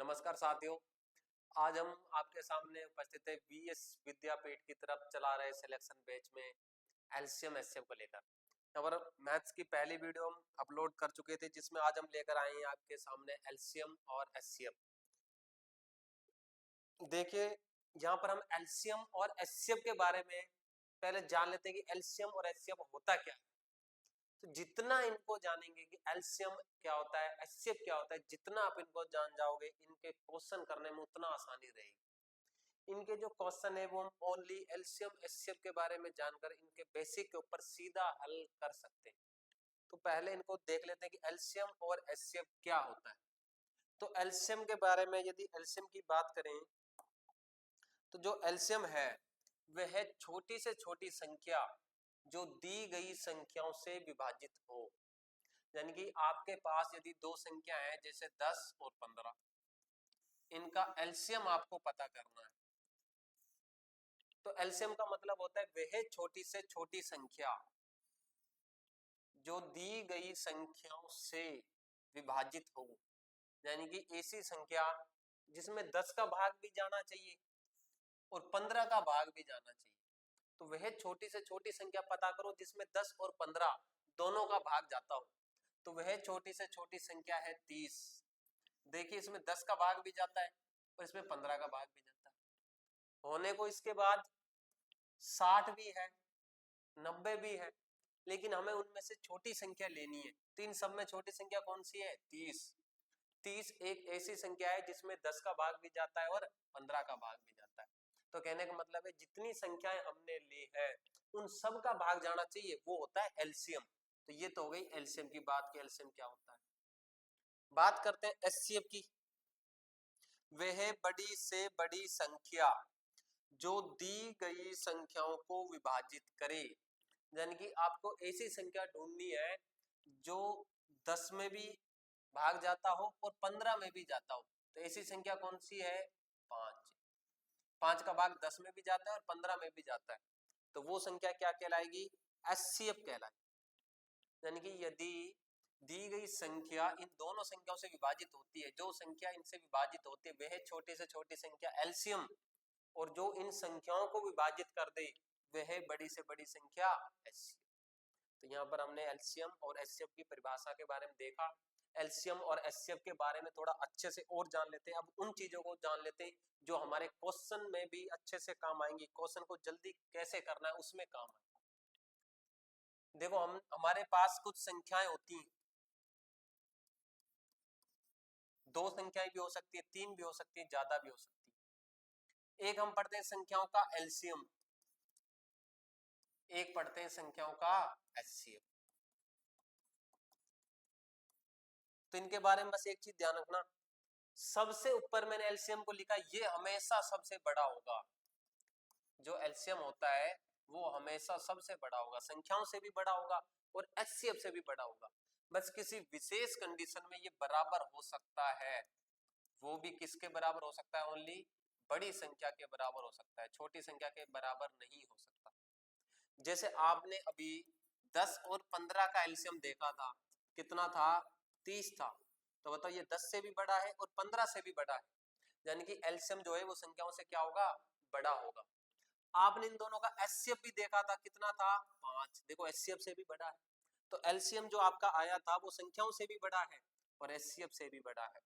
नमस्कार साथियों, आज हम आपके सामने उपस्थित है बीएस विद्यापीठ की तरफ चला रहे सिलेक्शन बैच में एलसीएम एचसीएफ को लेकर। यहाँ पर मैथ्स की पहली वीडियो हम अपलोड कर चुके थे, जिसमें आज हम लेकर आए हैं आपके सामने एलसीएम और एचसीएफ। देखिए, यहाँ पर हम एलसीएम और एचसीएफ के बारे में पहले जान लेते हैं कि एलसीएम और एचसीएफ होता क्या है। तो जितना इनको जानेंगे कि एलसीएम क्या होता है, एचसीएफ क्या होता है, जितना आप इनको जान जाओगे इनके क्वेश्चन करने में उतना आसानी रहेगी। इनके जो क्वेश्चन है वो हम ओनली एलसीएम एचसीएफ के बारे में जानकर इनके बेसिक के ऊपर सीधा हल कर सकते हैं। तो पहले इनको देख लेते हैं कि एलसीएम और एचसीएफ क्या होता है। तो एलसीएम के बारे में यदि एलसीएम की बात करें तो जो एलसीएम है वह है छोटी से छोटी संख्या जो दी गई संख्याओं से विभाजित हो। यानी कि आपके पास यदि दो संख्या है जैसे 10 और 15, इनका एलसीएम आपको पता करना है। तो एलसीएम का मतलब होता है वह छोटी से छोटी संख्या जो दी गई संख्याओं से विभाजित हो। यानी कि ऐसी संख्या जिसमें 10 का भाग भी जाना चाहिए और 15 का भाग भी जाना चाहिए। तो वह छोटी से छोटी संख्या पता करो जिसमें 10 और 15 दोनों का भाग जाता हो। तो वह छोटी से छोटी संख्या है 30। देखिए, इसमें 10 का भाग भी जाता है और इसमें 15 का भाग भी जाता है। होने को इसके बाद 60 भी है, 90 भी है, लेकिन हमें उनमें से छोटी संख्या लेनी है। तो इन सब में छोटी संख्या कौन सी है? 30। 30 एक ऐसी संख्या है जिसमें 10 का भाग भी जाता है और 15 का भाग भी जाता है। तो कहने का मतलब है जितनी संख्याएं हमने ली है उन सब का भाग जाना चाहिए, वो होता है एलसीएम। तो ये तो हो गई एलसीएम की बात कि एलसीएम क्या होता है। बात करते हैं एचसीएफ की। वह बड़ी से बड़ी संख्या जो दी गई संख्याओं को विभाजित करे। यानी कि आपको ऐसी संख्या ढूंढनी है जो 10 में भी भाग जाता हो और 15 में भी जाता हो। तो ऐसी संख्या कौन सी है? 5। 5 का भाग 10 में भी जाता है और 15 में भी जाता है। तो वो संख्या क्या कहलाएगी? एचसीएफ कहलाएगी। यानी कि यदि दी गई संख्या इन दोनों संख्याओं से विभाजित होती है, जो संख्या इनसे विभाजित होती है वह छोटी से छोटी संख्या एलसीएम, और जो इन संख्याओं को विभाजित कर दे वह बड़ी से बड़ी संख्या एचसीएफ। तो यहाँ पर हमने एलसीएम और एचसीएफ की परिभाषा के बारे में देखा। एलसीएम और एचसीएफ के बारे में थोड़ा अच्छे से और जान लेते हैं। अब उन चीजों को जान लेते हैं जो हमारे क्वेश्चन में भी अच्छे से काम आएंगी। क्वेश्चन को जल्दी कैसे करना है उसमें काम आएगा। देखो, हमारे पास कुछ संख्याएं होती हैं, दो संख्याएं भी हो सकती है, तीन भी हो सकती है, ज्यादा भी हो सकती है। एक हम पढ़ते हैं संख्याओं का एलसीएम, एक पढ़ते हैं संख्याओं का एचसीएफ। तो इनके बारे में बस एक चीज ध्यान रखना, सबसे ऊपर मैंने एलसीएम को लिखा, ये हमेशा सबसे बड़ा होगा। जो एलसीएम होता है वो हमेशा सबसे बड़ा होगा, संख्याओं से भी बड़ा होगा और एचसीएफ से भी बड़ा होगा। बस किसी विशेष कंडीशन में ये बराबर हो सकता है, वो भी किसके बराबर हो सकता है? ओनली बड़ी संख्या के बराबर हो सकता है, छोटी संख्या के बराबर नहीं हो सकता। जैसे आपने अभी 10 और 15 का एलसीएम देखा था, कितना था? 30 था। तो बताओ, ये 10 से भी बड़ा है और 15 से भी बड़ा है। यानी कि एलसीएम जो है वो संख्याओं से क्या होगा? बड़ा होगा। आपने इन दोनों का एचसीएफ भी देखा था, कितना था? 5। देखो, एचसीएफ से भी बड़ा है। तो एलसीएम जो आपका आया था वो संख्याओं से भी बड़ा है और एचसीएफ से भी बड़ा है।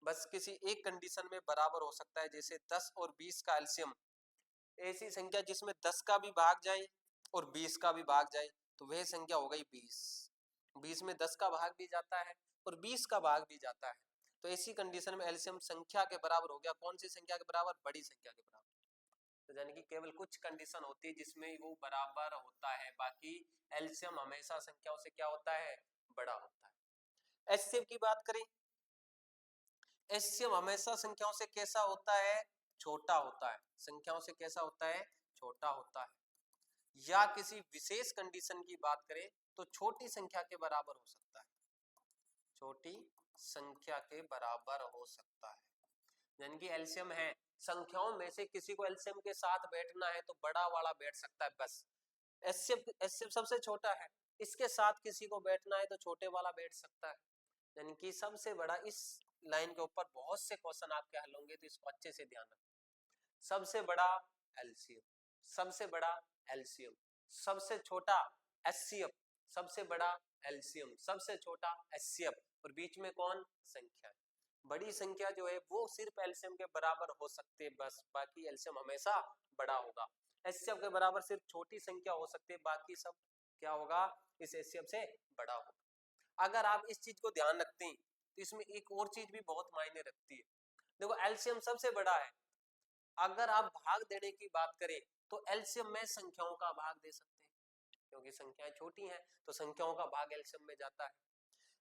बस किसी एक कंडीशन में बराबर हो सकता है, जैसे 10 और 20 का एलसीएम, ऐसी संख्या जिसमें 10 का भी भाग जाए और 20 का भी भाग जाए, तो वह संख्या हो गई 20। 20 में 10 का भाग भी जाता है और 20 का भाग भी जाता है। तो ऐसी कंडीशन में एलसीएम संख्या के बराबर हो गया। कौन सी संख्या के बराबर? बड़ी संख्या के बराबर। तो यानी कि केवल कुछ कंडीशन होती है जिसमें वो बराबर होता है, बाकी एलसीएम हमेशा संख्याओं से क्या होता है? बड़ा होता है। एचसीएफ की बात करें, एचसीएफ हमेशा संख्याओं से कैसा होता है? छोटा होता है। संख्याओं से कैसा होता है? छोटा होता है। या किसी विशेष कंडीशन की बात करें तो छोटी संख्या के बराबर हो सकता है, छोटी संख्या के बराबर हो सकता है। यानी कि एलसीएम है, संख्याओं में से किसी को एलसीएम के साथ बैठना है तो बड़ा वाला बैठ सकता है बस। एचसीएफ सबसे छोटा है, इसके साथ किसी को बैठना है तो छोटे वाला बैठ सकता है। यानी कि सबसे बड़ा इस लाइन के ऊपर बहुत से क्वेश्चन आपके हल होंगे, तो इसको अच्छे से ध्यान रखना। सबसे बड़ा एलसीएम, सबसे बड़ा एलसीएम, सबसे छोटा एचसीएफ, सबसे बड़ा एलसीएम, सबसे छोटा एचसीएफ, और बीच में कौन? संख्या। बड़ी संख्या जो है वो सिर्फ एलसीएम के बराबर हो सकते हैं बस, बाकी एलसीएम हमेशा बड़ा होगा। एचसीएफ के बराबर सिर्फ छोटी संख्या हो सकती है, बाकी सब क्या होगा? इस एचसीएफ से बड़ा होगा। अगर आप इस चीज को ध्यान रखते हैं तो इसमें एक और चीज भी बहुत मायने रखती है। देखो एलसीएम सबसे बड़ा है, अगर आप भाग देने की बात करें तो एलसीएम में संख्याओं का भाग दे सकते हैं, क्योंकि संख्याएं छोटी हैं तो संख्याओं का भाग एलसीएम में जाता है।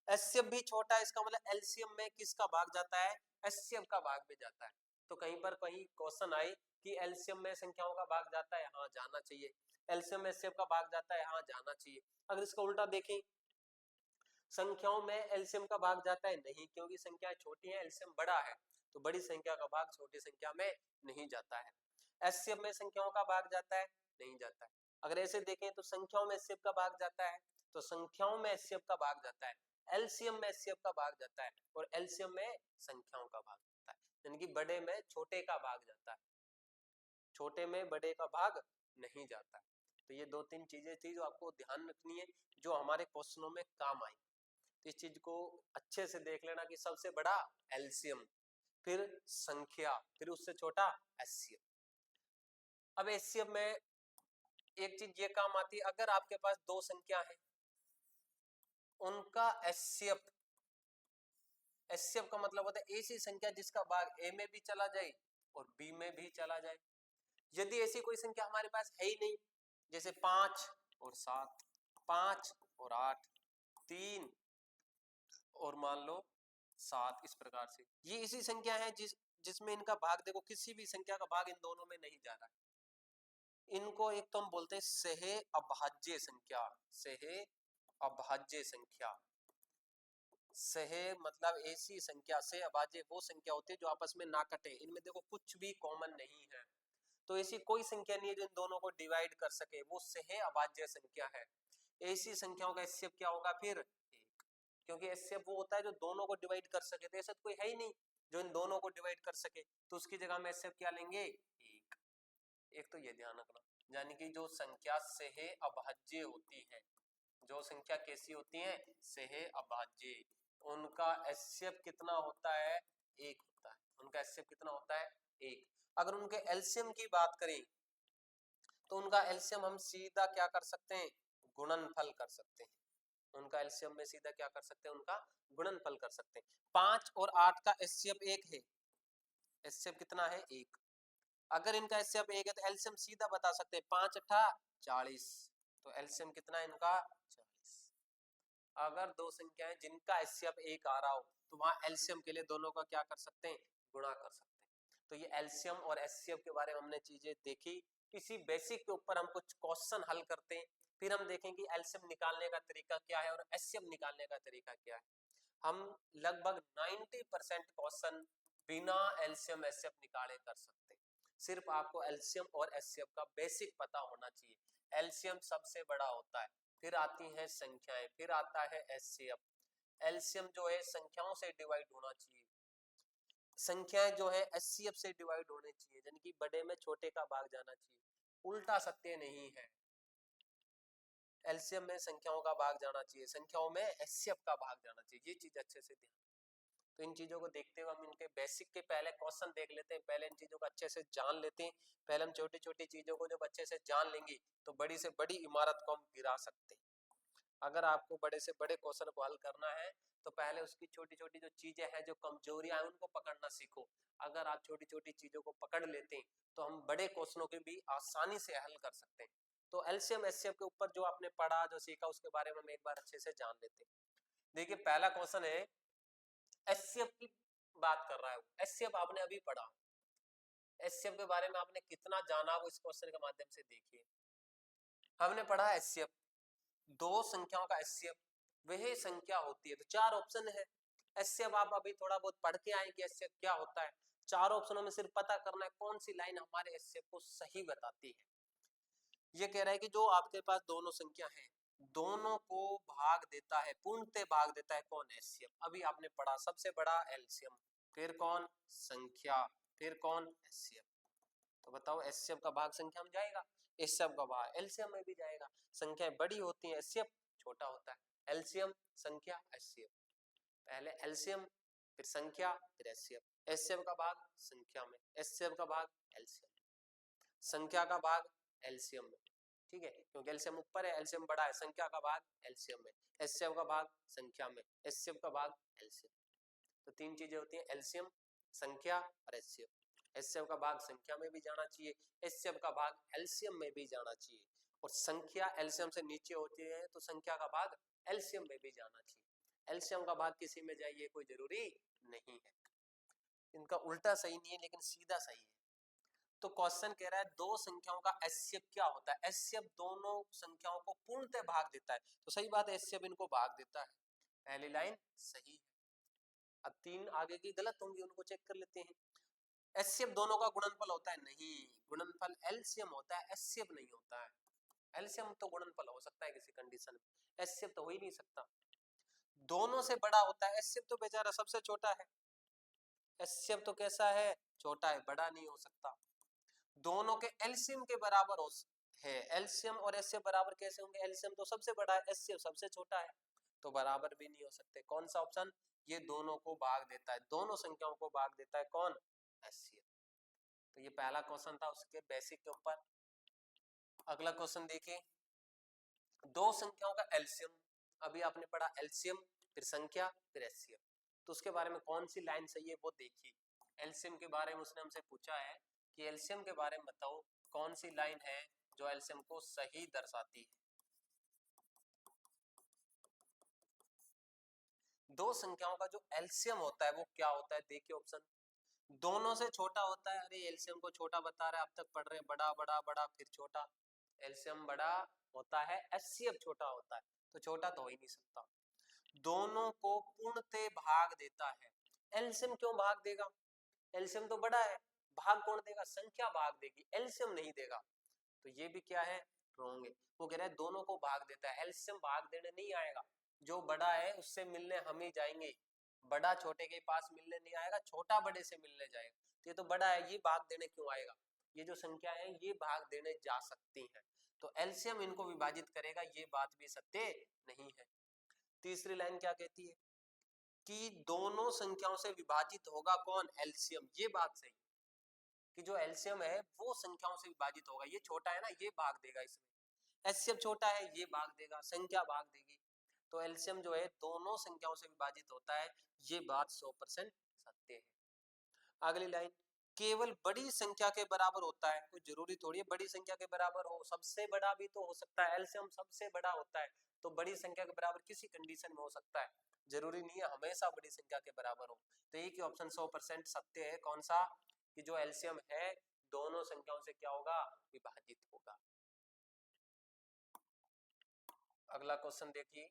एचसीएफ भी छोटा है, इसका मतलब एलसीएम में किसका भाग जाता है? एचसीएफ का भाग भी जाता है। तो कहीं पर कहीं क्वेश्चन आए कि एलसीएम में संख्याओं का भाग जाता है, हाँ जाना चाहिए। एलसीएम में एचसीएफ का भाग जाता है, हाँ जाना चाहिए। अगर इसका उल्टा देखें, संख्याओं में एलसीएम का भाग जाता है, नहीं, क्योंकि संख्याएं छोटी हैं, एलसीएम बड़ा है, तो बड़ी संख्या का भाग छोटी संख्या में नहीं जाता है। एचसीएफ में संख्याओं का भाग जाता है, नहीं जाता है। अगर ऐसे देखें तो संख्याओं में एचसीएफ का भाग जाता है, तो संख्याओं में एचसीएफ का भाग जाता है, एलसीएम में एचसीएफ का भाग जाता है, और एलसीएम में संख्याओं का भाग जाता है, यानी कि बड़े में छोटे का भाग जाता है, छोटे में बड़े का भाग नहीं जाता है। तो ये दो तीन चीजें थी जो आपको ध्यान रखनी है, जो हमारे क्वेश्चनों में काम आई। तो इस चीज को अच्छे से देख लेना कि सबसे बड़ा एलसीएम, फिर संख्या, फिर उससे छोटा एचसीएफ। अब एचसीएफ में एक चीज ये काम आती है, अगर आपके पास दो संख्या है, उनका एचसीएफ, एचसीएफ का मतलब होता है ऐसी संख्या जिसका भाग ए में भी चला जाए और बी में भी चला जाए। यदि ऐसी कोई संख्या हमारे पास है ही नहीं, जैसे 5 और 7, 5 और 8, 3 और मान लो 7, इस प्रकार से ये इसी संख्या है जिसमें इनका भाग देखो किसी भी संख्या का भाग इन दोनों में नहीं जा रहा है। इनको एक तो हम बोलते हैं सहे अभाज्य संख्या, सहे अभाज्य संख्या। सहे मतलब ऐसी संख्या, से अभाज्य वो संख्या होती है जो आपस में ना कटे, इनमें देखो कुछ भी कॉमन नहीं है, तो ऐसी कोई संख्या नहीं है जो इन दोनों को डिवाइड कर सके, वो सहे अभाज्य संख्या है। ऐसी संख्याओं का एचसीएफ क्या होगा? फिर 1, क्योंकि एचसीएफ वो होता है जो दोनों को डिवाइड कर सके, तो ऐसा तो कोई है ही नहीं जो इन दोनों को डिवाइड कर सके, तो उसकी जगह में एचसीएफ क्या लेंगे? 1। एक तो ये ध्यान रखना, यानी कि जो संख्या सहे अभाज्य होती है, जो संख्या कैसी होती है? सहे अभाज्य, उनका एचसीएफ कितना होता है? 1 होता है। उनका एचसीएफ कितना होता है? 1। अगर उनके एलसीएम की बात करें तो उनका एलसीएम हम सीधा क्या कर सकते हैं? गुणनफल कर सकते हैं। उनका एलसीएम में सीधा क्या कर सकते हैं? उनका गुणनफल कर सकते हैं। 5 और 8 का एचसीएफ 1 है, एचसीएफ कितना है? 1। अगर इनका एचसीएफ 1 है तो एलसीएम सीधा बता सकते हैं, 5 अठा 40, तो एलसीएम कितना है इनका? 40। अगर दो संख्याएं जिनका एचसीएफ 1 आ रहा हो तो वहां एलसीएम के लिए दोनों का क्या कर सकते हैं? गुणा कर सकते हैं। तो ये एलसीएम और एचसीएफ के बारे में हमने चीजें देखी। इसी बेसिक के ऊपर हम कुछ क्वेश्चन हल करते हैं, फिर हम देखें कि एलसीएम निकालने का तरीका क्या है और एचसीएफ निकालने का तरीका क्या है। हम लगभग 90% क्वेश्चन बिना एलसीएम एचसीएफ निकाले कर सकते हैं। सिर्फ आपको एलसीएम और एचसीएफ का बेसिक पता होना चाहिए। एलसीएम सबसे बड़ा होता है, फिर आती हैं संख्याएं, फिर आता है एचसीएफ। एलसीएम जो है संख्याओं से डिवाइड होना चाहिए, संख्याएं जो है एचसीएफ से डिवाइड होने चाहिए, यानी कि बड़े में छोटे का भाग जाना चाहिए, उल्टा सत्य नहीं है। एलसीएम में संख्याओं का भाग जाना चाहिए, संख्याओं में एचसीएफ का भाग जाना चाहिए, ये चीज अच्छे से ध्यान। तो इन चीजों को देखते हुए हम इनके बेसिक के पहले क्वेश्चन देख लेते हैं, पहले इन चीजों को अच्छे से जान लेते हैं। पहले हम छोटी छोटी चीजों को जब अच्छे से जान लेंगे तो बड़ी से बड़ी इमारत को हम गिरा सकते हैं। अगर आपको बड़े से बड़े क्वेश्चन को हल करना है तो पहले उसकी छोटी छोटी जो चीजें हैं, जो कमजोरियां हैं, उनको पकड़ना सीखो। अगर आप छोटी छोटी चीजों को पकड़ लेते हैं तो हम बड़े क्वेश्चनों के भी आसानी से हल कर सकते हैं। तो एलसीएम एचसीएफ के ऊपर जो आपने पढ़ा, जो सीखा, उसके बारे में हम एक बार अच्छे से जान लेते हैं। देखिए पहला क्वेश्चन है, एचसीएफ की बात कर रहा है। एचसीएफ आपने अभी पढ़ा, एचसीएफ के बारे में आपने कितना जाना वो इस क्वेश्चन के माध्यम से देखिए। हमने पढ़ा एचसीएफ, दो संख्याओं का एचसीएफ वह संख्या होती है, तो 4 ऑप्शन है। एचसीएफ आप अभी थोड़ा बहुत पढ़ के आए कि एचसीएफ क्या होता है। 4 ऑप्शनों में सिर्फ पता करना है कौन सी लाइन हमारे एचसीएफ को सही बताती है। ये कह रहा है कि जो आपके पास दोनों संख्या है दोनों को भाग देता है, पूर्णतः भाग देता है कौन? एचसीएफ। अभी आपने पढ़ा सबसे बड़ा एलसीएम, फिर कौन? संख्या, फिर कौन? एचसीएफ। तो बताओ एचसीएफ का भाग संख्या में जाएगा, एचसीएफ का भाग एलसीएम में भी जाएगा। संख्याएं बड़ी होती हैं, एचसीएफ छोटा होता है। एलसीएम, संख्या, एचसीएफ। पहले एलसीएम, फिर संख्या, फिर एचसीएफ। एचसीएफ का भाग संख्या में, एचसीएफ का भाग एलसीएम में, संख्या का भाग एलसीएम में। ठीक है, क्योंकि एलसीएम ऊपर है, एलसीएम बड़ा है। संख्या का भाग एलसीएम में, एचसीएफ का भाग संख्या में, एचसीएफ का भाग एलसीएम। तो तीन चीजें होती हैं, एलसीएम, संख्या और एचसीएफ। एचसीएफ का भाग संख्या में भी जाना चाहिए, एचसीएफ का भाग एलसीएम में भी जाना चाहिए। और संख्या एलसीएम से नीचे होती है तो संख्या का भाग एलसीएम में भी जाना चाहिए। एलसीएम का भाग किसी में जाइए कोई जरूरी नहीं है। इनका उल्टा सही नहीं है लेकिन सीधा सही है। तो क्वेश्चन कह रहा है दो संख्याओं का एचसीएफ क्या होता है? एचसीएफ दोनों संख्याओं को पूर्णतः भाग देता है। तो सही बात है, एचसीएफ इनको भाग देता है। पहली लाइन सही है। अब तीन आगे की गलत होंगी, उनको चेक कर लेते हैं। एचसीएफ दोनों का गुणनफल होता है? नहीं, गुणनफल एलसीएम होता है, एचसीएफ नहीं होता है। एलसीएम तो गुणनफल हो सकता है किसी कंडीशन में, एचसीएफ तो हो ही नहीं सकता। दोनों से बड़ा होता है, एचसीएफ तो बेचारा सबसे छोटा है। एचसीएफ तो कैसा है? छोटा है, बड़ा नहीं हो सकता। दोनों के एलसीएम के बराबर है। एलसीएम और एचसीएफ बराबर कैसे होंगे? एलसीएम तो सबसे बड़ा है, एचसीएफ सबसे छोटा है, तो बराबर भी नहीं हो सकते। कौन सा ऑप्शन? ये दोनों को भाग देता है, दोनों संख्याओं को भाग देता है कौन? एचसीएफ। तो ये पहला क्वेश्चन था उसके बेसिक के ऊपर। अगला क्वेश्चन देखिए, दो संख्याओं का एलसीएम। अभी आपने पढ़ा एलसीएम, फिर संख्या, फिर एचसीएफ। तो उसके बारे में कौन सी लाइन सही है वो देखिए। एलसीएम के बारे में उसने हमसे पूछा है कि एलसीएम के बारे में बताओ, कौन सी लाइन है जो एलसीएम को सही दर्शाती है। दो संख्याओं का जो एलसीएम होता है वो क्या होता है? देखिए ऑप्शन, दोनों से छोटा होता है। अरे एलसीएम को छोटा बता रहा है, अब तक पढ़ रहे हैं बड़ा बड़ा बड़ा फिर छोटा। एलसीएम बड़ा होता है, एचसीएफ छोटा होता है, तो छोटा तो हो ही नहीं सकता। दोनों को पूर्णतः भाग देता है। एलसीएम क्यों भाग देगा? एलसीएम तो बड़ा है, भाग कौन देगा? संख्या भाग देगी, एलसीएम नहीं देगा। तो ये भी क्या है? रॉन्ग है। वो कह रहा है दोनों को भाग देता है, एलसीएम भाग देने नहीं आएगा। जो बड़ा है उससे मिलने हम ही जाएंगे, बड़ा छोटे के पास मिलने नहीं आएगा, छोटा बड़े से मिलने जाएगा। तो ये तो बड़ा है, ये भाग देने क्यों आएगा? ये जो संख्या है ये भाग देने जा सकती हैं, तो एलसीएम इनको विभाजित करेगा, ये बात भी सत्य नहीं है। तीसरी लाइन क्या कहती है कि दोनों संख्याओं से विभाजित होगा कौन? एलसीएम। ये बात सही कि जो एलसीएम है वो संख्याओं से विभाजित होगा। ये छोटा है ना, ये भाग देगा इसमें। एचसीएफ छोटा है, ये भाग देगा, संख्या भाग देगी। तो एलसीएम जो है दोनों संख्याओं से विभाजित होता है, ये बात 100% सत्य है। अगली लाइन, केवल बड़ी संख्या के बराबर होता है। कोई जरूरी थोड़ी है बड़ी संख्या के बराबर हो, सबसे बड़ा भी तो हो सकता है। एलसीएम सबसे बड़ा होता है, तो बड़ी संख्या के बराबर किसी कंडीशन में हो सकता है, जरूरी नहीं है हमेशा बड़ी संख्या के बराबर हो। तो एक ही ऑप्शन 100% सत्य है। कौन सा? कि जो एलसीएम है दोनों संख्याओं से क्या होगा? विभाजित होगा। अगला क्वेश्चन देखिए,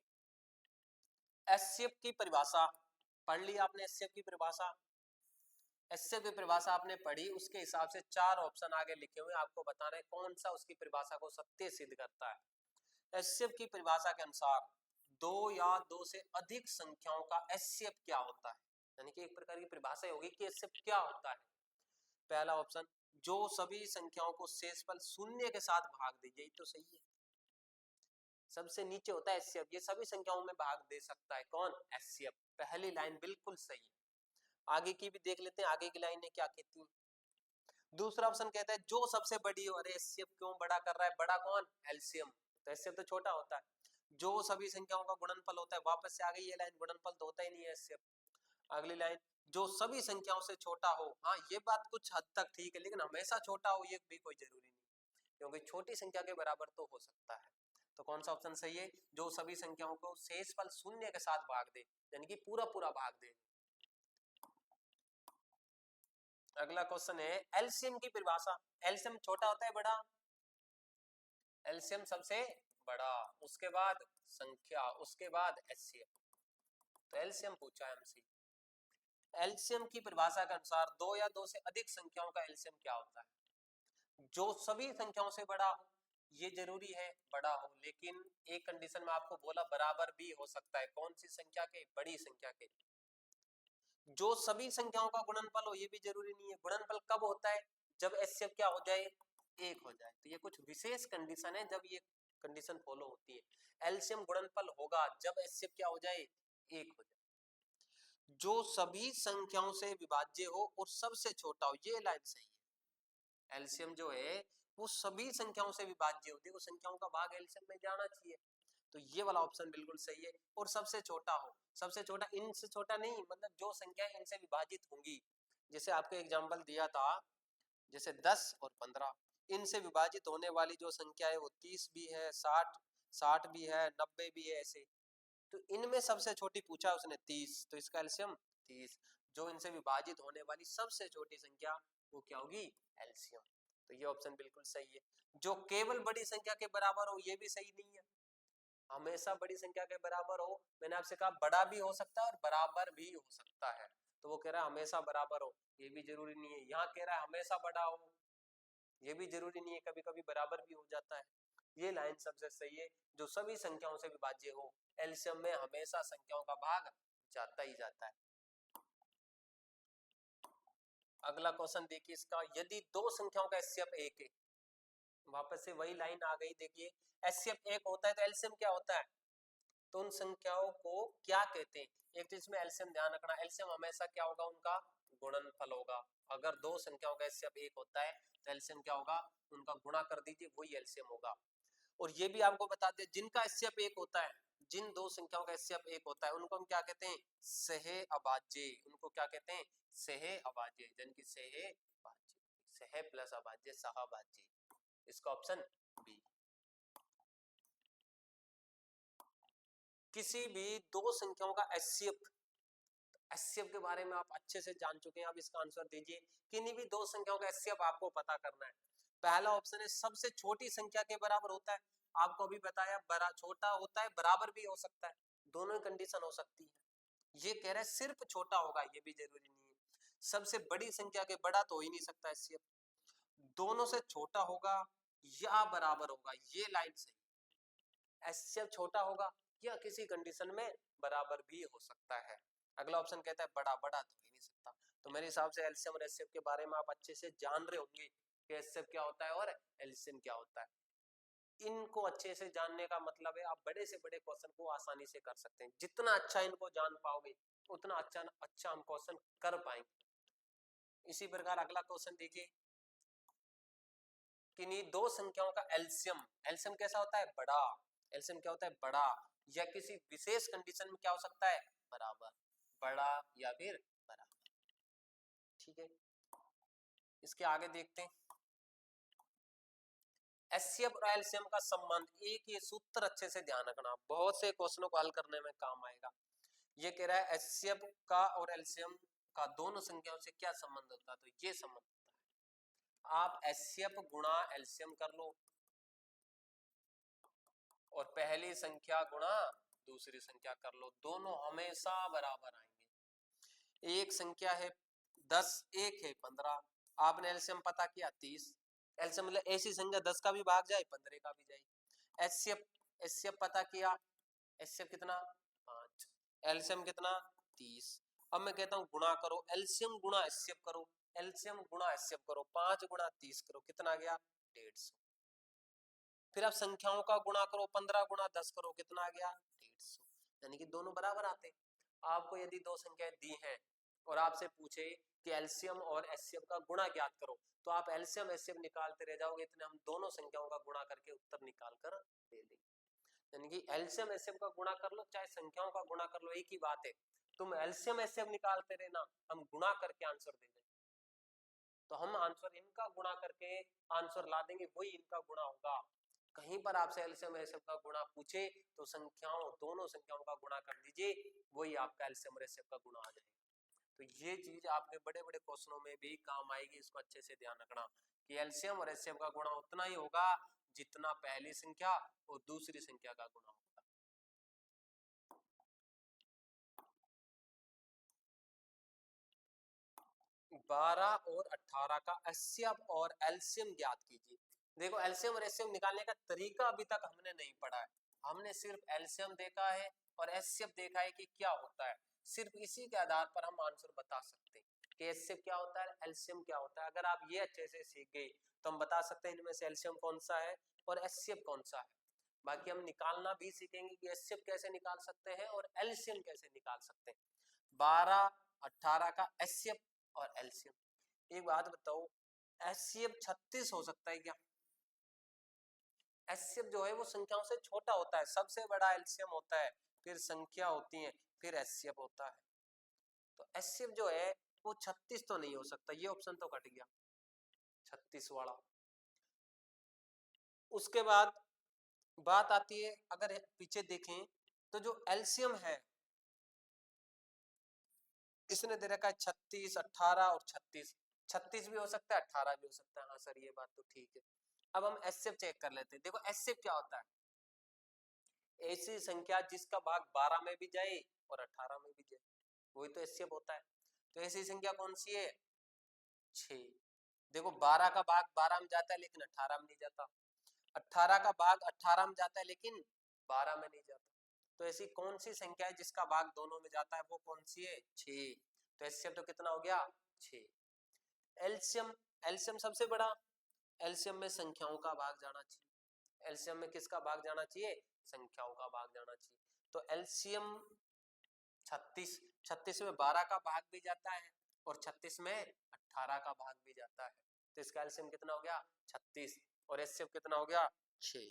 एचसीएफ की परिभाषा पढ़ ली आपने। एचसीएफ की परिभाषा, एचसीएफ की परिभाषा आपने पढ़ी, उसके हिसाब से चार ऑप्शन आगे लिखे हुए, आपको बताना है कौन सा उसकी परिभाषा को सत्य सिद्ध करता है। एचसीएफ की परिभाषा के अनुसार दो या दो से अधिक संख्याओं का एचसीएफ क्या होता है? यानी कि एक प्रकार की परिभाषा होगी कि एचसीएफ क्या होता है। पहला ऑप्शन, जो सभी संख्याओं को शेषफल शून्य के साथ भाग दे। यही तो सही है, सबसे नीचे होता है एचसीएफ, ये सभी संख्याओं में भाग दे सकता है कौन? एचसीएफ। पहली लाइन बिल्कुल सही है। आगे की भी देख लेते हैं, आगे की लाइन ने क्या कहती है। दूसरा ऑप्शन कहता है जो सबसे बड़ी हो। अरे एचसीएफ क्यों बड़ा कर रहा है? बड़ा कौन? एलसीएम। तो एचसीएफ तो छोटा होता है। जो सभी संख्याओं का गुणनफल होता है, वापस से आ गई ये लाइन, गुणनफल तो होता ही नहीं है एचसीएफ। अगली लाइन, जो सभी संख्याओं से छोटा हो। हाँ ये बात कुछ हद तक ठीक है, लेकिन हमेशा छोटा हो ये भी कोई जरूरी नहीं, क्योंकि छोटी संख्या के बराबर तो हो सकता है। तो कौन सा ऑप्शन सही है? जो सभी संख्याओं को शेषफल शून्य के साथ भाग दे, यानी कि पूरा पूरा भाग दे। अगला क्वेश्चन है एलसीएम की परिभाषा। एलसीएम छोटा होता है बड़ा? एलसीएम सबसे बड़ा, उसके बाद संख्या, उसके बाद एचसीएफ। तो एलसीएम पूछा है हमसे। एलसीएम की परिभाषा के अनुसार दो या दो से अधिक संख्याओं का एलसीएम क्या होता है? जो सभी संख्याओं से बड़ा हो। ये जरूरी है बड़ा हो, लेकिन एक कंडीशन में आपको बोला बराबर भी हो सकता है। कौन सी संख्या के? बड़ी संख्या के। जो सभी संख्याओं का गुणनफल हो ये भी जरूरी नहीं है। गुणनफल कब होता है? जब एचसीएफ क्या हो जाए? एक हो जाए। तो ये कुछ विशेष कंडीशन है जब ये कंडीशन फॉलो होती है। एलसीएम गुणनफल होगा जब एचसीएफ क्या हो जाए? एक हो जाए। जो सभी संख्याओं से विभाज्य हो और सबसे छोटा हो, ये लाइन सही है। एलसीएम जो है वो सभी संख्याओं से विभाज्य हो। देखो संख्याओं का भाग एलसीएम में जाना चाहिए, तो ये वाला ऑप्शन बिल्कुल सही है। और सबसे छोटा हो, सबसे छोटा इनसे छोटा नहीं, मतलब जो संख्या इनसे विभाजित होंगी। जैसे आपको एग्जांपल दिया था, जैसे 10 और 15, इनसे विभाजित होने वाली जो संख्या है वो 30 भी है, 60 भी है, 90 भी है, ऐसे। तो इनमें सबसे छोटी पूछा उसने 30, तो इसका एलसीएम 30। जो इनसे विभाजित होने वाली सबसे छोटी संख्या वो क्या होगी? एलसीएम। तो ये ऑप्शन बिल्कुल सही है। जो केवल बड़ी संख्या के बराबर हो ये भी सही नहीं है। हमेशा बड़ी संख्या के बराबर हो, मैंने आपसे कहा बड़ा भी हो सकता है और बराबर भी हो सकता है। तो वो कह रहा है हमेशा बराबर हो, ये भी जरूरी नहीं है। यहाँ कह रहा है हमेशा बड़ा हो, ये भी जरूरी नहीं है, कभी कभी बराबर भी हो जाता है। ये लाइन सबसे सही है। जो सभी संख्याओं से विभाज्य हो, एलसीएम में हमेशा संख्याओं का भाग जाता ही जाता है। अगला क्वेश्चन देखिए इसका, यदि दो संख्याओं का एचसीएफ एक है, वापस से वही लाइन आ गई। देखिए एचसीएफ एक होता है तो एलसीएम क्या होता है? तो उन संख्याओं को क्या कहते हैं? एक तो इसमें एलसीएम ध्यान रखना, एलसीएम हमेशा क्या होगा? उनका गुणनफल होगा। अगर दो संख्याओं का एचसीएफ एक होता है तो एलसीएम क्या होगा? उनका गुणा कर दीजिए, वही एलसीएम होगा। और ये भी आपको बताते हैं जिनका एचसीएफ एक होता है, जिन दो संख्याओं का एचसीएफ एक होता है उनको हम क्या कहते हैं? सह अभाज्य। उनको क्या कहते हैं? सह अभाज्य। जिनकी सह अभाज्य, सह प्लस अभाज्य, सहअभाज्य। इसका ऑप्शन बी। किसी भी दो संख्याओं का एचसीएफ, एचसीएफ के बारे में आप अच्छे से जान चुके हैं, आप इसका आंसर दीजिए। किन्हीं भी दो संख्याओं का एचसीएफ आपको पता करना है। पहला ऑप्शन है सबसे छोटी संख्या के बराबर होता है। आपको अभी बताया बड़ा छोटा होता है, बराबर भी हो सकता है, दोनों ही कंडीशन हो सकती है। ये कह रहे हैं सिर्फ छोटा होगा, ये भी जरूरी नहीं है। सबसे बड़ी संख्या के बड़ा तो हो ही नहीं सकता एचसीएफ, दोनों से छोटा होगा या बराबर होगा, ये लाइन सही। एचसीएफ छोटा होगा या किसी कंडीशन में बराबर भी हो सकता है। अगला ऑप्शन कहता है बड़ा, बड़ा तो ही नहीं सकता। तो मेरे हिसाब से एलसीएम और एचसीएफ के बारे में आप अच्छे से जान रहे होंगे कि एचसीएफ क्या होता है और एलसीएम क्या होता है। इनको अच्छे से जानने का मतलब है आप बड़े से बड़े क्वेश्चन को आसानी से कर सकते हैं। जितना अच्छा इनको जान पाओगे उतना अच्छा हम क्वेश्चन कर पाएंगे। इसी प्रकार अगला क्वेश्चन देखिए, किन्हीं दो संख्याओं का एलसीएम, एलसीएम कैसा होता है? बड़ा। एलसीएम क्या होता है? बड़ा, या किसी विशेष कंडीशन में क्या हो सकता है? बराबर। बड़ा या फिर बराबर। ठीक है, इसके आगे देखते हैं। एचसीएफ और एलसीएम का संबंध, एक ये सूत्र अच्छे से ध्यान रखना, बहुत से क्वेश्चनों को हल करने में काम आएगा। ये कह रहा है एचसीएफ का और एलसीएम का दोनों संख्याओं से क्या संबंध होता है? तो ये संबंध होता है, आप एचसीएफ गुणा एलसीएम कर लो और पहली संख्या गुणा दूसरी संख्या कर लो, दोनों हमेशा बराबर आएंगे। एक संख्या है 10, एक है 15, आपने एलसीएम पता किया 30। एलसीएम मतलब ऐसी संख्या 10 का भी भाग जाए 15 का भी जाए। एचसीएफ, एचसीएफ पता किया, एचसीएफ कितना? 5, एलसीएम कितना? 30। अब मैं कहता हूं गुणा करो, एलसीएम गुणा एचसीएफ करो, एलसीएम गुणा एचसीएफ करो, 5 गुणा 30 करो, कितना आ गया? 150। फिर आप संख्याओं का गुणा करो, 15 गुणा 10 करो, कितना आ गया? 150। यानी कि दोनों बराबर आते हैं। आपको यदि दो संख्याएं दी हैं और आपसे पूछे कि एलसीएम और एचसीएफ का गुणा ज्ञात करो, तो आप एलसीएम एचसीएफ निकालते रह जाओगे, इतने हम दोनों संख्याओं का गुणा करके उत्तर निकाल कर दे देंगे। यानी कि एलसीएम एचसीएफ का गुणा कर लो चाहे संख्याओं का गुणा कर लो, एक ही बात है। तुम एलसीएम एचसीएफ निकालते रहना, हम गुणा करके आंसर दे देंगे। तो हम आंसर इनका गुणा करके आंसर ला देंगे, वही इनका गुणा होगा। कहीं पर आपसे एलसीएम एचसीएफ का गुणा पूछे तो संख्याओं, दोनों संख्याओं का गुणा कर दीजिए, वही आपका एलसीएम और एचसीएफ का गुणा आ जाएगा। तो ये चीज आपके बड़े बड़े क्वेश्चनों में भी काम आएगी, इसको अच्छे से ध्यान रखना कि एलसीएम और एचसीएफ का गुणा उतना ही होगा जितना पहली संख्या और दूसरी संख्या का गुणा होगा। 12 और 18 का एचसीएफ और एलसीएम ज्ञात कीजिए। देखो एलसीएम और एचसीएफ निकालने का तरीका अभी तक हमने नहीं पढ़ा है, हमने सिर्फ एलसीएम देखा है और एचसीएफ देखा है कि क्या होता है। सिर्फ इसी के आधार पर हम आंसर बता सकते हैं कि एचसीएफ क्या होता है, एलसीएम क्या होता है। अगर आप ये अच्छे से सीख गए तो हम बता सकते हैं इनमें से एलसीएम कौन सा है और एचसीएफ कौन सा है। बाकी हम निकालना भी सीखेंगे कि एचसीएफ कैसे निकाल सकते हैं और एलसीएम कैसे निकाल सकते हैं। 12 18 का एचसीएफ और एलसीएम। एक बात बताओ, एचसीएफ 36 हो सकता है क्या? एचसीएफ जो है वो संख्याओं से छोटा होता है, सबसे बड़ा एलसीएम होता है, फिर संख्या होती है, फिर एचसीएफ होता है। तो एचसीएफ जो है वो 36 तो नहीं हो सकता, ये ऑप्शन तो कट गया 36 वाला। उसके बाद बात आती है, अगर पीछे देखें तो जो एलसीएम है इसने दे रखा है 36 18 और 36, 36 भी हो सकता है 18 भी हो सकता है। हाँ सर ये बात तो ठीक है। अब हम एचसीएफ चेक कर लेते हैं। देखो एचसीएफ क्या होता है, ऐसी संख्या जिसका भाग 12 में भी जाए और 18 में भी जाए, वही तो एचसीएफ होता है। तो ऐसी संख्या कौन सी है? 6। देखो 12 का भाग 12 में जाता है लेकिन 18 में नहीं जाता, 18 का भाग 18 में जाता है लेकिन 12 में नहीं जाता। तो ऐसी कौन सी संख्या है जिसका भाग दोनों में जाता है, वो कौन सी है? 6। तो एचसीएफ तो कितना हो गया? 6। एलसीएम, एलसीएम सबसे बड़ा, एलसीएम में संख्याओं का भाग जाना चाहिए। एलसीएम में किसका भाग जाना चाहिए? संख्याओं का भाग जाना चाहिए। तो एलसीएम 36, 36 में 12 का भाग भी जाता है और 36 में 18 का भाग भी जाता है। तो इसका एलसीएम कितना हो गया? 36। और एचसीएफ कितना हो गया? 6।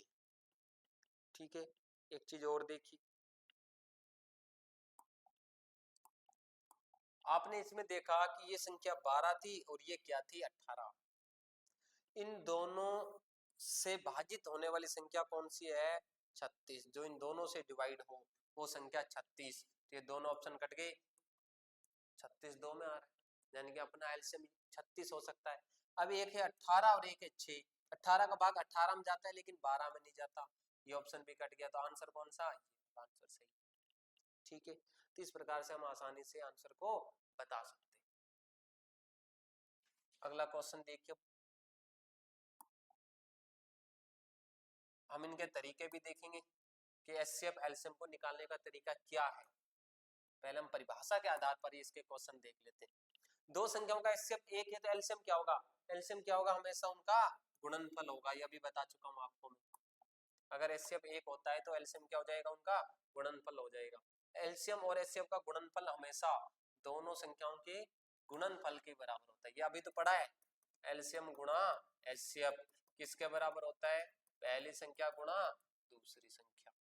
ठीक है, एक चीज और देखी, आपने इसमें देखा कि ये संख्या 12 थी और ये क्या थी? 18। इन दोनों से भाजित होने वाली संख्या कौन सी है? 36। जो इन दोनों से डिवाइड हो वो संख्या 36। तो ये दोनों ऑप्शन कट गए, 36 दो में आ रहा है, यानी कि अपना एलसीएम 36 हो सकता है। अब एक है 18 और एक है 6, 18 का भाग 18 में जाता है लेकिन 12 में नहीं जाता, ये ऑप्शन भी कट गया। तो आंसर कौन सा? ये आंसर सही। ठीक है, तो इस प्रकार से हम आसानी से आंसर को बता सकते हैं। अगला क्वेश्चन देखिए, हम इनके तरीके भी देखेंगे कि एचसीएफ एलसीएम को निकालने का तरीका क्या है। पहले हम परिभाषा के आधार पर इसके क्वेश्चन देख लेते हैं। दो संख्याओं का एचसीएफ एक है तो एलसीएम क्या होगा? एलसीएम क्या होगा? हमेशा उनका गुणनफल होगा, यह भी बता चुका हूं आपको मैं। अगर एचसीएफ एक होता है तो एलसीएम क्या हो जाएगा? उनका गुणनफल हो जाएगा। एलसीएम और एचसीएफ का गुणनफल हमेशा दोनों संख्याओं के गुणनफल के बराबर होता है, ये अभी तो पढ़ा है। एलसीएम गुणा एचसीएफ किसके बराबर होता है? पहली संख्या गुणा दूसरी संख्या।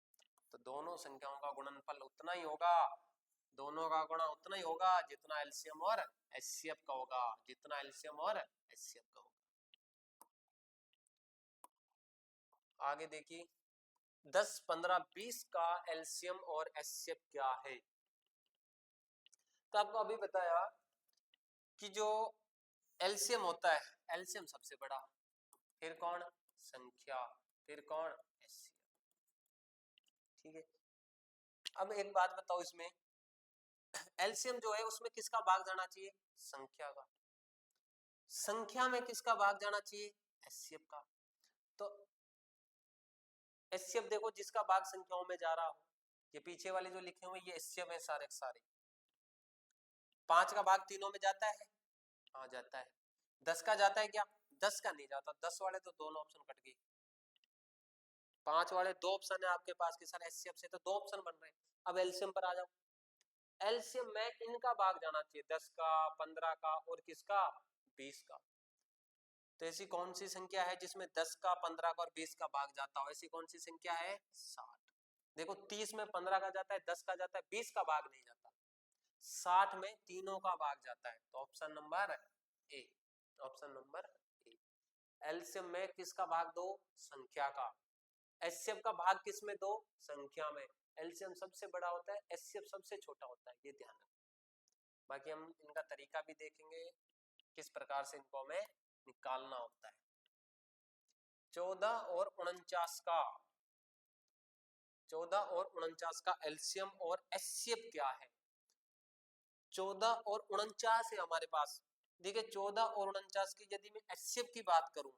तो दोनों संख्याओं का गुणनफल उतना ही होगा, दोनों का गुणा उतना ही होगा जितना एलसीएम और एचसीएफ का होगा, जितना एलसीएम और एचसीएफ का होगा। आगे देखिए, 10 15 20 का एलसीएम और एचसीएफ क्या है? तो आपको अभी बताया कि जो एलसीएम होता है, एलसीएम सबसे बड़ा, फिर कौन? संख्या, फिर कौन? एचसीएफ। ठीक है, अब एक बात बताओ, इसमें एलसीएम जो है उसमें किसका भाग जाना चाहिए? संख्या का। संख्या में किसका भाग जाना चाहिए? एचसीएफ का। तो एचसीएफ देखो जिसका भाग संख्याओं में जा रहा हो, ये पीछे वाले जो लिखे हुए ये एचसीएफ है सारे सारे। 5 का भाग तीनों में जाता है? हाँ जाता है। 10 का जाता है क्या? 10 का नहीं जाता, 10 वाले तो दोनों ऑप्शन कट गए। 5 वाले दो ऑप्शन है आपके पास कि सर एचसीएफ से, तो दो ऑप्शन बन रहे हैं। अब एलसीएम पर आ जाओ, एलसीएम में इनका भाग जाना चाहिए, 10 का, 15 का और किसका? 20 का। तो ऐसी कौन सी संख्या है जिसमें 10 का, 15 का और 20 का भाग जाता हो? ऐसी कौन सी संख्या है? 60। देखो 30 में 15 का जाता है, 10 का जाता है, 20 का भाग नहीं जाता, 60 में तीनों का भाग जाता है। तो option number A, option number A. LCM में किसका भाग दो? संख्या का। एचसीएफ का भाग किस में दो? संख्या में। एलसीएम सबसे बड़ा होता है, एचसीएफ सबसे छोटा होता है, ये ध्यान रखना। बाकी हम इनका तरीका भी देखेंगे किस प्रकार से इनको हमें निकालना होता है। 14 और 49 का, 14 और 49 का एलसीएम और एचसीएफ क्या है? 14 और 49 है हमारे पास। देखिए 14 और 49 की यदि मैं एचसीएफ की बात करूं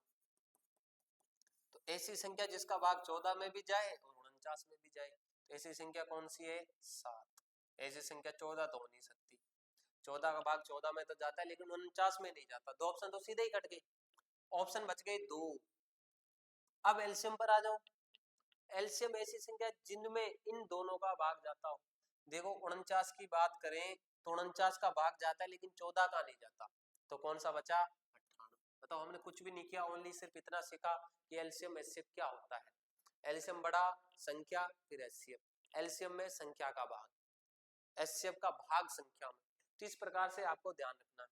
ऐसी संख्या जिसका भाग 14 में भी जाए और 49 में भी जाए। तो ऐसी संख्या कौन सी है? 7। ऐसी संख्या 14 तो हो नहीं सकती। 14 का भाग 14 में तो जाता है लेकिन 49 में नहीं जाता। दो ऑप्शन तो सीधे ही कट गए, ऑप्शन बच गए 2। अब एलसीएम पर आ जाओ। एलसीएम ऐसी संख्या जिनमें इन दोनों का भाग जाता हो। देखो 49 की बात करें तो 49 का भाग जाता है लेकिन 14 का नहीं जाता, तो कौन सा बचा? 98। बताओ, हमने कुछ भी नहीं किया, ओनली सिर्फ इतना सीखा कि एलसीएम एचसीएफ क्या होता है। एलसीएम बड़ा संख्या, फिर एचसीएफ। एलसीएम में संख्या का भाग, एचसीएफ का भाग संख्या में। तो इस प्रकार से आपको ध्यान रखना है।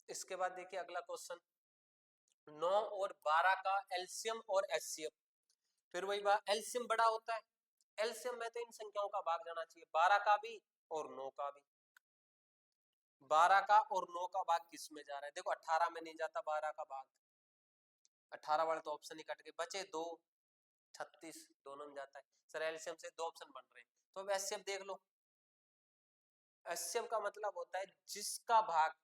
इसके बाद देखिए अगला क्वेश्चन, 9 और 12 का एलसीएम और एचसीएफ। फिर वही बात, एलसीएम बड़ा होता है, एलसीएम में तो इन संख्याओं का भाग जाना चाहिए, 12 का भी और 9 का भी। 12 का और 9 का भाग किस में जा रहा है? देखो 18 में नहीं जाता 12 का भाग, 18 वाले तो ऑप्शन ही कट गए, बचे 2, 36 दोनों में जाता है। सर एलसीएम से 2 ऑप्शन बन रहे हैं, तो अब एचसीएफ देख लो। एचसीएफ का मतलब होता है जिसका भाग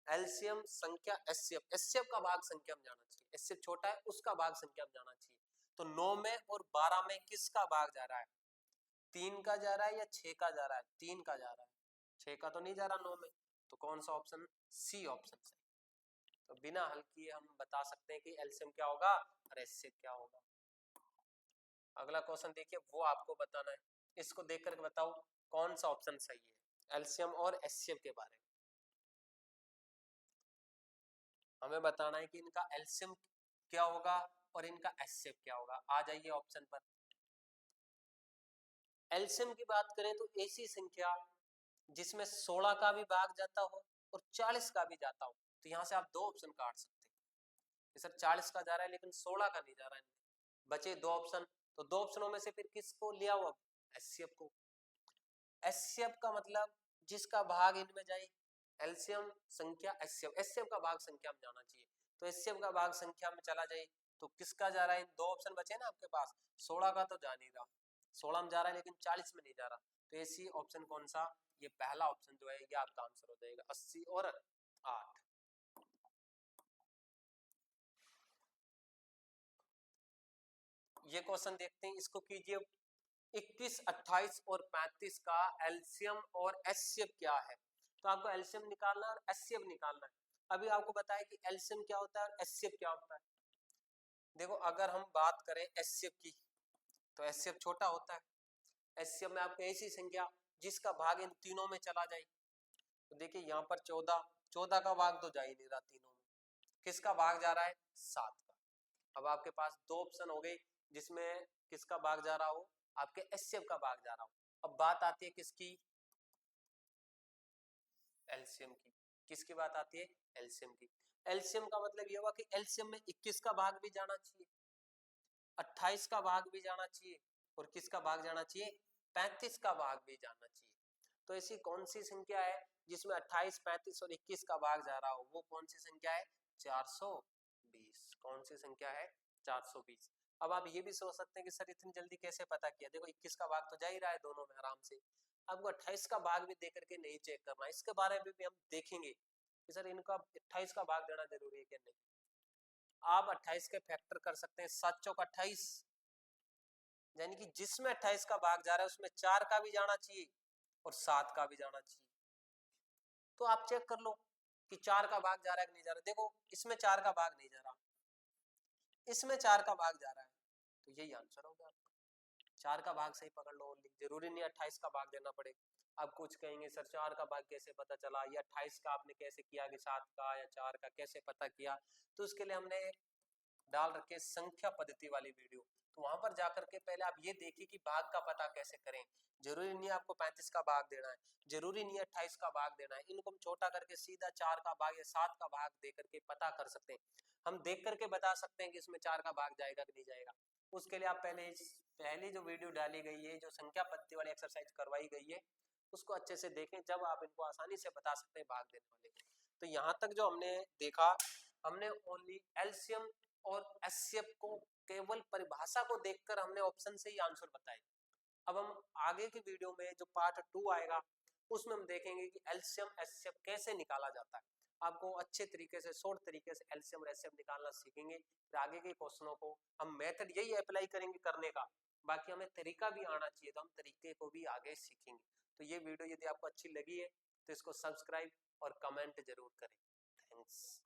एलसीएम संख्या एचसीएफ, एचसीएफ का भाग संख्या में जाना चाहिए। एचसीएफ छोटा है उसका भाग संख्या में जाना चाहिए। तो 9 में और 12 में किसका भाग जा रहा है? 3 का जा रहा है या 6 का जा रहा है? 3 का जा रहा है, 6 का तो नहीं जा रहा 9 में। तो कौन सा ऑप्शन? सी ऑप्शन सही। तो बिना हल किए हम बता सकते हैं कि एलसीएम क्या होगा और एचसीएफ क्या होगा। अगला क्वेश्चन देखिए, वो आपको बताना है। इसको देख करके बताओ कौन सा ऑप्शन सही है एलसीएम और एचसीएफ के बारे में। हमें बताना है कि इनका एलसीएम क्या होगा और इनका एचसीएफ क्या होगा। आ जाइए ऑप्शन पर। एलसीएम की बात करें तो ऐसी संख्या जिसमें 16 का भी भाग जाता हो और 40 का भी जाता हो। तो यहाँ से आप 2 ऑप्शन काट सकते हैं। सर 40 का जा रहा है लेकिन 16 का नहीं जा रहा है, बचे 2 ऑप्शन। तो 2 ऑप्शनों में से फिर किसको लिया हुआ? एचसीएफ को। एचसीएफ का मतलब जिसका भाग इनमें जाए, एलसीएम संख्या एचसीएफ, एचसीएफ का भाग संख्या में जाना चाहिए। तो एचसीएफ का भाग संख्या में चला जाए तो किसका जा रहा है? 2 ऑप्शन बचे ना आपके पास, 16 का तो जा नहीं रहा, 16 में जा रहा है लेकिन 40 में नहीं जा रहा। तो ऐसी ऑप्शन कौन सा? ये पहला ऑप्शन जो है ये आपका आंसर हो जाएगा, 80 और 8। ये क्वेश्चन देखते हैं, इसको कीजिए। 21, 28 और 35 का एलसीएम और एचसीएफ क्या है? तो आपको एलसीएम निकालना है और एचसीएफ निकालना है। अभी आपको बताया कि एलसीएम क्या होता है और एचसीएफ क्या होता है। देखो अगर हम बात करें एचसीएफ की तो एचसीएफ छोटा होता है। एचसीएफ में आपको ऐसी संख्या जिसका भाग इन तीनों में चला जाए। तो देखिए यहाँ पर 14, 14 का भाग तो जा ही नहीं रहा तीनों में, किसका भाग जा रहा है? 7 का। अब आपके पास 2 ऑप्शन हो गए जिसमें किसका भाग जा रहा हो? आपके एचसीएफ का भाग जा रहा हो। अब बात आती है किसकी? एलसीएम की। किसकी बात आती है? एलसीएम की। एलसीएम का मतलब ये हुआ कि एलसीएम में 21 का भाग भी जाना चाहिए, 28 का भाग भी जाना चाहिए और किसका भाग जाना चाहिए? 35 का भाग भी जाना चाहिए। तो ऐसी कौन सी संख्या है जिसमें 28, 35 और 21 का भाग जा रहा हो? वो कौन सी संख्या है? 420। कौन सी संख्या है? 420। अब आप ये भी सोच सकते हैं कि सर इतनी जल्दी कैसे पता किया? देखो 21 का भाग तो जा ही रहा है दोनों में आराम से। आपको 28 का भाग भी देकर के नहीं चेक करना, इसके बारे में भी हम देखेंगे कि सर इनका 28 का भाग देना जरूरी है कि नहीं। आप 28 के फैक्टर कर सकते हैं, 7 चौक 28, यानी कि जिसमें 28 का भाग जा रहा है उसमें 4 का भी जाना चाहिए और 7 का भी जाना चाहिए। तो आप चेक कर लो कि 4 का भाग जा रहा है कि नहीं जा रहा। देखो इसमें 4 का भाग नहीं जा रहा, इसमें 4 का भाग जा रहा है, तो यही आंसर होगा आपका। 4 का भाग सही पकड़ लो ओनली, जरूरी नहीं 28 का भाग देना पड़े। अब कुछ कहेंगे सर 4 का भाग कैसे पता चला, या 28 का आपने कैसे किया कि 7 का या 4 का कैसे पता किया? तो उसके लिए हमने डाल रखे संख्या पद्धति वाली वीडियो, तो वहां पर जाकर के पहले आप ये देखिए कि भाग का पता कैसे करें। जरूरी नहीं है आपको 35 का भाग देना है, जरूरी नहीं है 28 का भाग देना है, इनको हम छोटा करके सीधा 4 का भाग या 7 का भाग दे करके पता कर सकते हैं। हम देख करके बता सकते हैं कि इसमें 4 का भाग जाएगा कि नहीं जाएगा। उसके लिए आप पहली जो वीडियो डाली गई है, जो संख्या पद्धति वाली एक्सरसाइज करवाई गई है, उसको अच्छे से देखें, जब आप इनको आसानी से बता सकते हैं भाग देने वाले। तो यहाँ तक जो हमने देखा, हमने ओनली एलसीएम और एचसीएफ को केवल परिभाषा को देखकर हमने ऑप्शन से ही आंसर बताए। अब हम आगे की वीडियो में जो पार्ट 2 आएगा उसमें हम देखेंगे कि एलसीएम एचसीएफ कैसे निकाला जाता है। आपको अच्छे तरीके से शॉर्ट तरीके से एलसीएम और एचसीएफ निकालना सीखेंगे। फिर आगे के क्वेश्चनों को हम मेथड यही अप्लाई करेंगे करने का, बाकी हमें तरीका भी आना चाहिए तो हम तरीके को भी आगे सीखेंगे। तो ये वीडियो यदि आपको अच्छी लगी है तो इसको सब्सक्राइब और कमेंट जरूर करें। थैंक्स।